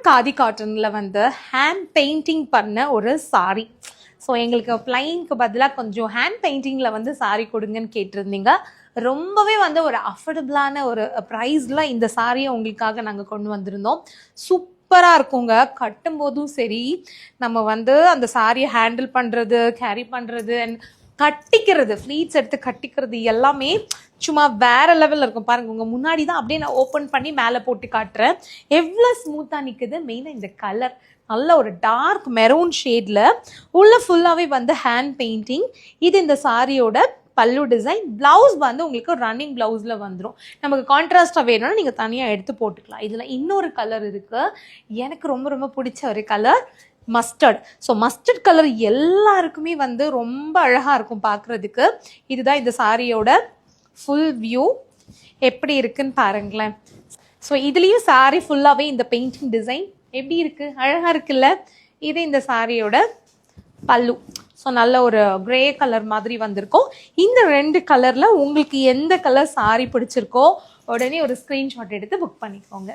காதி காட்டன்ல வந்து hand painting பண்ண ஒரு சாரி. ஸோ எங்களுக்கு பிளைனுக்கு பதிலாக கொஞ்சம் ஹேண்ட் பெயிண்டிங்கில் வந்து சாரி கொடுங்கன்னு கேட்டிருந்தீங்க. ரொம்பவே வந்து ஒரு அஃபோர்டபுளான ஒரு ப்ரைஸில் இந்த சாரியை உங்களுக்காக நாங்கள் கொண்டு வந்திருந்தோம். சூப்பராக இருக்குங்க. கட்டும்போதும் சரி, நம்ம வந்து அந்த சாரியை ஹேண்டில் பண்ணுறது, கேரி பண்ணுறது அண்ட் கட்டிக்கிறது, ஃப்ளீட்ஸ் எடுத்து கட்டிக்கிறது எல்லாமே சும்மா வேற லெவலில் இருக்கும். பாருங்க, உங்கள் முன்னாடி தான் அப்படியே நான் ஓப்பன் பண்ணி மேலே போட்டு காட்டுறேன். எவ்வளோ ஸ்மூத்தாக நிற்குது. மெயினாக இந்த கலர் நல்ல ஒரு டார்க் மெரூன் ஷேடில் உள்ள ஃபுல்லாகவே வந்து ஹேண்ட் பெயிண்டிங். இது இந்த சாரியோட பல்லு டிசைன். பிளவுஸ் வந்து உங்களுக்கு ரன்னிங் பிளவுஸில் வந்துடும். நமக்கு கான்ட்ராஸ்டாக வேணும்னா நீங்கள் தனியாக எடுத்து போட்டுக்கலாம். இதில் இன்னொரு கலர் இருக்குது, எனக்கு ரொம்ப ரொம்ப பிடிச்ச ஒரு colour mustard. So mustard colour எல்லாருக்குமே வந்து ரொம்ப அழகாக இருக்கும் பார்க்குறதுக்கு. இதுதான் இந்த சாரியோட ஃபுல் வியூ. எப்படி இருக்குன்னு பாருங்களேன். ஸோ இதுலேயும் சாரி ஃபுல்லாகவே இந்த பெயிண்டிங் டிசைன் எப்படி இருக்குது, அழகாக இருக்குல்ல. இது இந்த சாரியோட பல்லு. ஸோ நல்ல ஒரு கிரே கலர் மாதிரி வந்திருக்கும். இந்த 2 கலரில் உங்களுக்கு எந்த கலர் சாரி பிடிச்சிருக்கோ உடனே ஒரு ஸ்க்ரீன்ஷாட் எடுத்து புக் பண்ணிக்கோங்க.